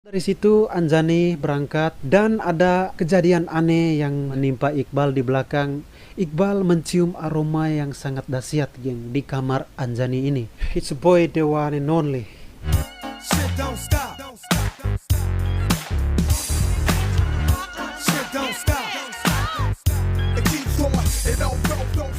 Dari situ Anjani berangkat dan ada kejadian aneh yang menimpa Iqbal di belakang. Iqbal mencium aroma yang sangat dahsyat geng di kamar Anjani ini. It's a boy, the one and only. Shit don't stop. Shit don't stop. It keeps going. It don't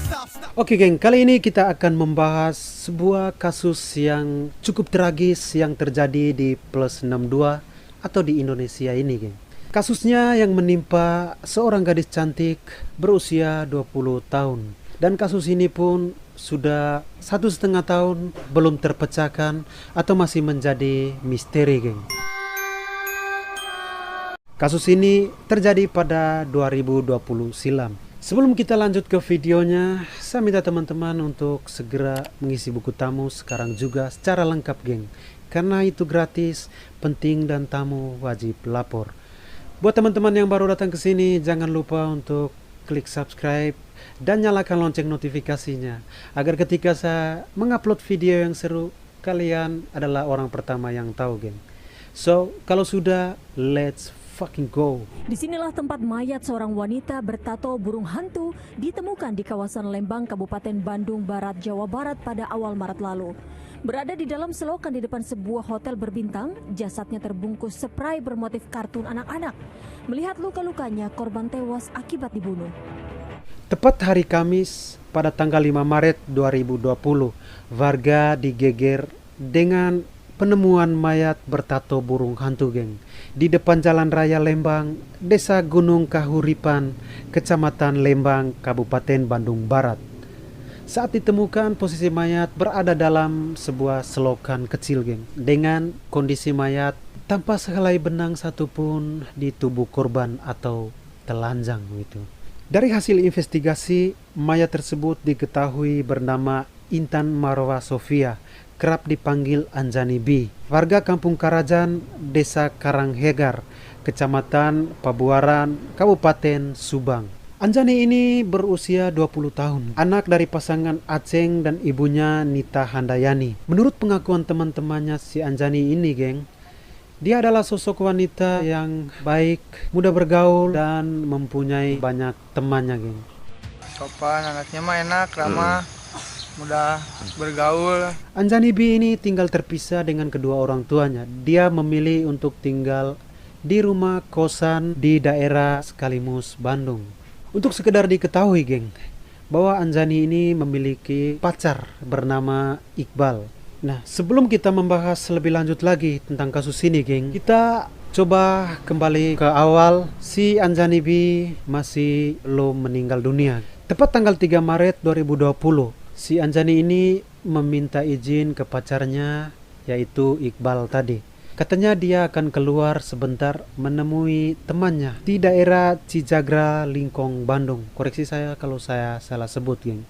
stop. Oke geng, kali ini kita akan membahas sebuah kasus yang cukup tragis yang terjadi di Plus 62 atau di Indonesia ini geng. Kasusnya yang menimpa seorang gadis cantik berusia 20 tahun. Dan kasus ini pun sudah 1,5 tahun belum terpecahkan atau masih menjadi misteri geng. Kasus ini terjadi pada 2020 silam. Sebelum kita lanjut ke videonya, saya minta teman-teman untuk segera mengisi buku tamu sekarang juga secara lengkap geng. Karena itu gratis, penting dan tamu wajib lapor. Buat teman-teman yang baru datang ke sini, jangan lupa untuk klik subscribe dan nyalakan lonceng notifikasinya. Agar ketika saya mengupload video yang seru, kalian adalah orang pertama yang tahu geng. So, kalau sudah, let's fucking go. Disinilah tempat mayat seorang wanita bertato burung hantu ditemukan di kawasan Lembang, Kabupaten Bandung Barat, Jawa Barat pada awal Maret lalu. Berada di dalam selokan di depan sebuah hotel berbintang, jasadnya terbungkus spray bermotif kartun anak-anak. Melihat luka-lukanya, korban tewas akibat dibunuh. Tepat hari Kamis pada tanggal 5 Maret 2020, warga digeger dengan penemuan mayat bertato burung hantu geng di depan Jalan Raya Lembang, Desa Gunung Kahuripan, Kecamatan Lembang, Kabupaten Bandung Barat. Saat ditemukan, posisi mayat berada dalam sebuah selokan kecil geng, dengan kondisi mayat tanpa sehelai benang satupun di tubuh korban atau telanjang gitu. Dari hasil investigasi, mayat tersebut diketahui bernama Intan Marwa Sofia, kerap dipanggil Anjani B, warga Kampung Karajan, Desa Karanghegar, Kecamatan Pabuaran, Kabupaten Subang. Anjani ini berusia 20 tahun, anak dari pasangan Aceng dan ibunya Nita Handayani. Menurut pengakuan teman-temannya si Anjani ini geng, dia adalah sosok wanita yang baik, mudah bergaul, dan mempunyai banyak temannya geng. Sopan, anaknya mah enak, ramah, mudah bergaul. Anjani B ini tinggal terpisah dengan kedua orang tuanya. Dia memilih untuk tinggal di rumah kosan di daerah Sekalimus, Bandung. Untuk sekedar diketahui geng, bahwa Anjani ini memiliki pacar bernama Iqbal. Nah, sebelum kita membahas lebih lanjut lagi tentang kasus ini geng, kita coba kembali ke awal. Si Anjani B masih belum meninggal dunia. Tepat tanggal 3 Maret 2020, si Anjani ini meminta izin ke pacarnya, yaitu Iqbal tadi. Katanya dia akan keluar sebentar menemui temannya di daerah Cijagra, Lingkong, Bandung. Koreksi saya kalau saya salah sebut geng.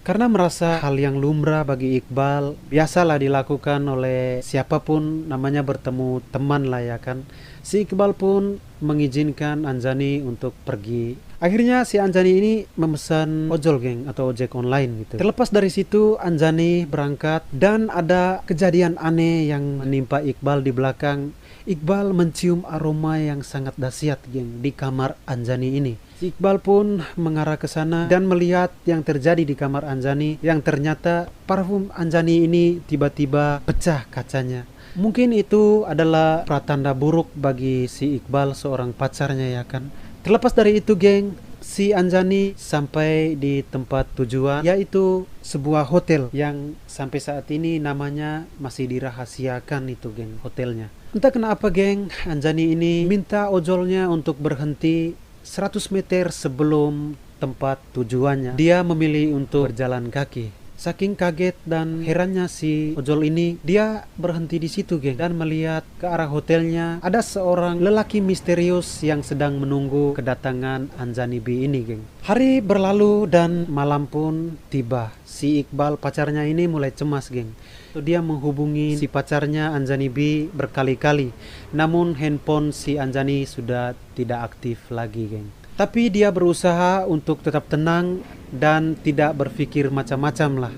Karena merasa hal yang lumrah bagi Iqbal, biasalah dilakukan oleh siapapun namanya bertemu teman lah ya kan. Si Iqbal pun mengizinkan Anjani untuk pergi. Akhirnya si Anjani ini memesan ojol geng atau ojek online gitu. Terlepas dari situ Anjani berangkat dan ada kejadian aneh yang menimpa Iqbal di belakang. Iqbal mencium aroma yang sangat dahsyat geng di kamar Anjani ini. Si Iqbal pun mengarah ke sana dan melihat yang terjadi di kamar Anjani, yang ternyata parfum Anjani ini tiba-tiba pecah kacanya. Mungkin itu adalah pratanda buruk bagi si Iqbal, seorang pacarnya ya kan. Terlepas dari itu geng, si Anjani sampai di tempat tujuan, yaitu sebuah hotel yang sampai saat ini namanya masih dirahasiakan itu geng, hotelnya. Entah kenapa geng, Anjani ini minta ojolnya untuk berhenti 100 meter sebelum tempat tujuannya. Dia memilih untuk berjalan kaki. Saking kaget dan herannya si ojol ini, dia berhenti di situ geng dan melihat ke arah hotelnya. Ada seorang lelaki misterius yang sedang menunggu kedatangan Anjani B ini geng. Hari berlalu dan malam pun tiba. Si Iqbal pacarnya ini mulai cemas geng. Dia menghubungi si pacarnya Anjani B berkali-kali. Namun handphone si Anjani sudah tidak aktif lagi geng. Tapi dia berusaha untuk tetap tenang dan tidak berpikir macam-macam lah.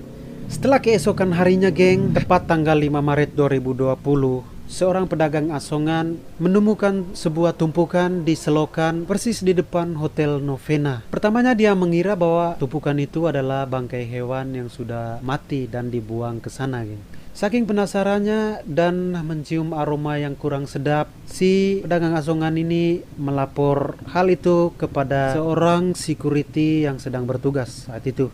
Setelah keesokan harinya geng, tepat tanggal 5 Maret 2020, seorang pedagang asongan menemukan sebuah tumpukan di selokan persis di depan Hotel Novena. Pertamanya dia mengira bahwa tumpukan itu adalah bangkai hewan yang sudah mati dan dibuang ke sana, geng. Saking penasarannya dan mencium aroma yang kurang sedap, si pedagang asongan ini melapor hal itu kepada seorang security yang sedang bertugas saat itu.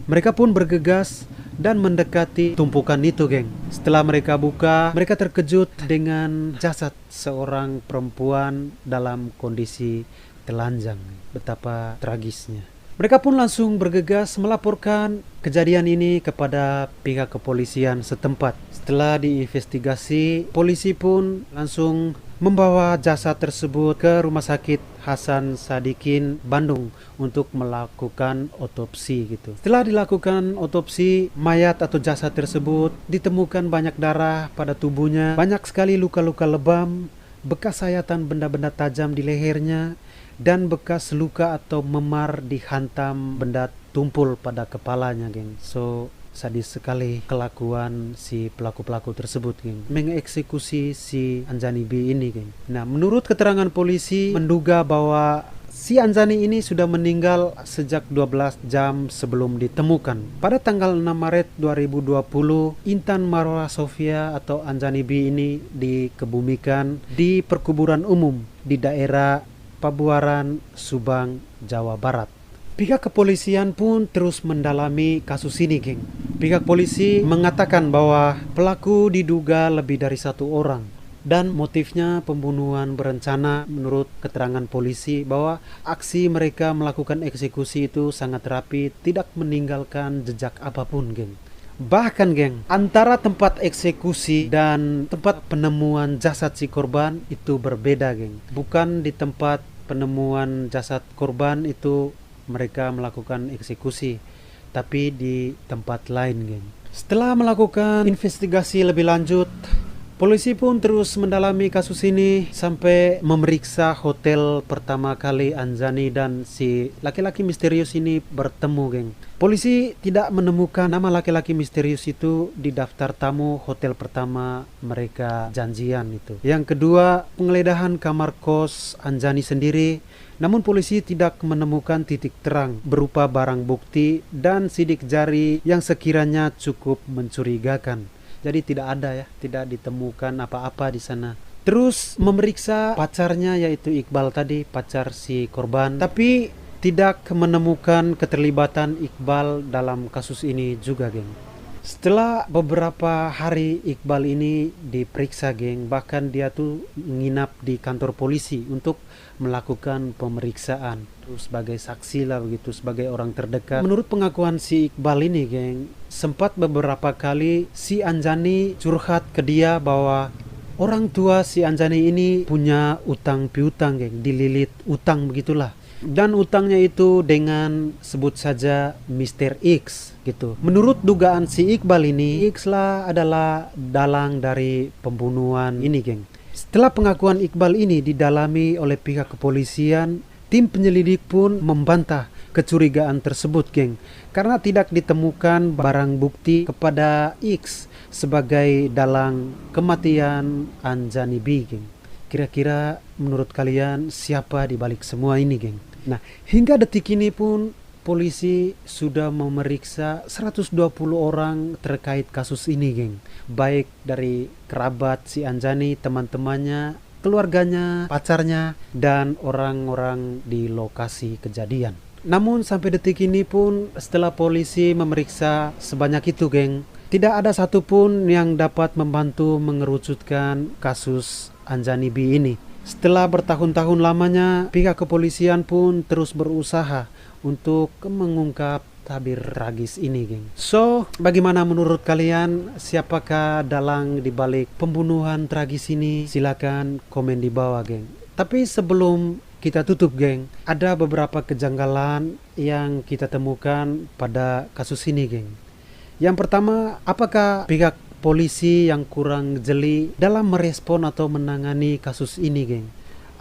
Mereka pun bergegas dan mendekati tumpukan itu, geng. Setelah mereka buka, mereka terkejut dengan jasad seorang perempuan dalam kondisi telanjang. Betapa tragisnya. Mereka pun langsung bergegas melaporkan kejadian ini kepada pihak kepolisian setempat. Setelah diinvestigasi, polisi pun langsung membawa jasad tersebut ke Rumah Sakit Hasan Sadikin Bandung untuk melakukan otopsi gitu. Setelah dilakukan otopsi, mayat atau jasad tersebut ditemukan banyak darah pada tubuhnya, banyak sekali luka-luka lebam, bekas sayatan benda-benda tajam di lehernya, dan bekas luka atau memar dihantam benda tumpul pada kepalanya, geng. So, sadis sekali kelakuan si pelaku-pelaku tersebut, geng. Mengeksekusi si Anjani B ini, geng. Nah, menurut keterangan polisi, menduga bahwa si Anjani ini sudah meninggal sejak 12 jam sebelum ditemukan. Pada tanggal 6 Maret 2020, Intan Marwah Sofia atau Anjani B ini dikebumikan di perkuburan umum di daerah Pabuaran, Subang, Jawa Barat. Pihak kepolisian pun terus mendalami kasus ini, geng. Pihak polisi mengatakan bahwa pelaku diduga lebih dari satu orang dan motifnya pembunuhan berencana. Menurut keterangan polisi bahwa aksi mereka melakukan eksekusi itu sangat rapi, tidak meninggalkan jejak apapun, geng. Bahkan, geng, antara tempat eksekusi dan tempat penemuan jasad si korban itu berbeda, geng. Bukan di tempat penemuan jasad korban itu mereka melakukan eksekusi, tapi di tempat lain, geng. Setelah melakukan investigasi lebih lanjut, polisi pun terus mendalami kasus ini sampai memeriksa hotel pertama kali Anjani dan si laki-laki misterius ini bertemu, geng. Polisi tidak menemukan nama laki-laki misterius itu di daftar tamu hotel pertama mereka janjian itu. Yang kedua, penggeledahan kamar kos Anjani sendiri, namun polisi tidak menemukan titik terang berupa barang bukti dan sidik jari yang sekiranya cukup mencurigakan. Jadi tidak ada ya, tidak ditemukan apa-apa di sana. Terus memeriksa pacarnya yaitu Iqbal tadi, pacar si korban, tapi tidak menemukan keterlibatan Iqbal dalam kasus ini juga, geng. Setelah beberapa hari Iqbal ini diperiksa, geng, bahkan dia tuh nginap di kantor polisi untuk melakukan pemeriksaan sebagai saksi lah begitu, sebagai orang terdekat. Menurut pengakuan si Iqbal ini, geng, sempat beberapa kali si Anjani curhat ke dia bahwa orang tua si Anjani ini punya utang piutang, geng, dililit utang begitulah. Dan utangnya itu dengan sebut saja Mr. X gitu. Menurut dugaan si Iqbal ini, X lah adalah dalang dari pembunuhan ini, geng. Setelah pengakuan Iqbal ini didalami oleh pihak kepolisian, tim penyelidik pun membantah kecurigaan tersebut, geng. Karena tidak ditemukan barang bukti kepada X sebagai dalang kematian Anjani B, geng. Kira-kira menurut kalian siapa di balik semua ini, geng? Nah, hingga detik ini pun polisi sudah memeriksa 120 orang terkait kasus ini, geng. Baik dari kerabat si Anjani, teman-temannya, keluarganya, pacarnya, dan orang-orang di lokasi kejadian. Namun sampai detik ini pun setelah polisi memeriksa sebanyak itu, geng, tidak ada satupun yang dapat membantu mengerucutkan kasus Anjani B ini. Setelah bertahun-tahun lamanya, pihak kepolisian pun terus berusaha untuk mengungkap tabir tragis ini, geng. So, bagaimana menurut kalian? Siapakah dalang di balik pembunuhan tragis ini? Silakan komen di bawah, geng. Tapi sebelum kita tutup, geng, ada beberapa kejanggalan yang kita temukan pada kasus ini, geng. Yang pertama, apakah pihak polisi yang kurang jeli dalam merespon atau menangani kasus ini, geng?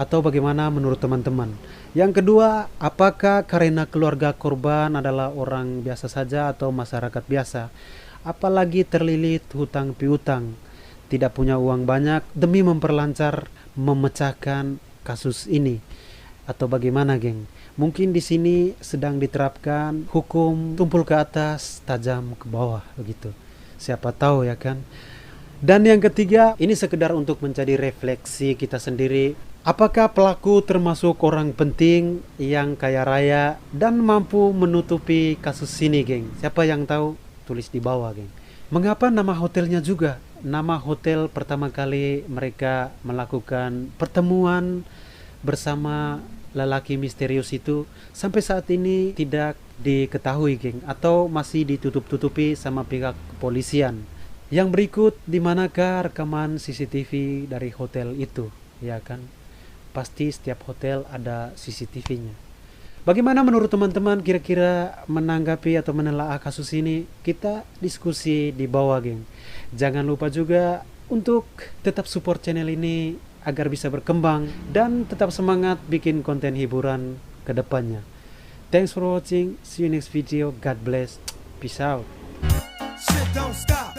Atau bagaimana menurut teman-teman? Yang kedua, apakah karena keluarga korban adalah orang biasa saja atau masyarakat biasa, apalagi terlilit hutang piutang? tidak punya uang banyak demi memperlancar memecahkan kasus ini. Atau bagaimana, geng? Mungkin di sini sedang diterapkan hukum tumpul ke atas, tajam ke bawah begitu. Siapa tahu ya kan? Dan yang ketiga, ini sekedar untuk menjadi refleksi kita sendiri. Apakah pelaku termasuk orang penting yang kaya raya dan mampu menutupi kasus ini, geng? Siapa yang tahu? Tulis di bawah, geng. Mengapa nama hotelnya juga? Nama hotel pertama kali mereka melakukan pertemuan bersama lelaki misterius itu sampai saat ini tidak diketahui, geng, atau masih ditutup-tutupi sama pihak kepolisian. Yang berikut, di manakah rekaman CCTV dari hotel itu, ya kan? Pasti setiap hotel ada CCTV-nya. Bagaimana menurut teman-teman kira-kira menanggapi atau menelaah kasus ini? Kita diskusi di bawah, geng. Jangan lupa juga untuk tetap support channel ini agar bisa berkembang dan tetap semangat bikin konten hiburan ke depannya. Thanks for watching. See you next video. God bless. Peace out. Shit don't stop.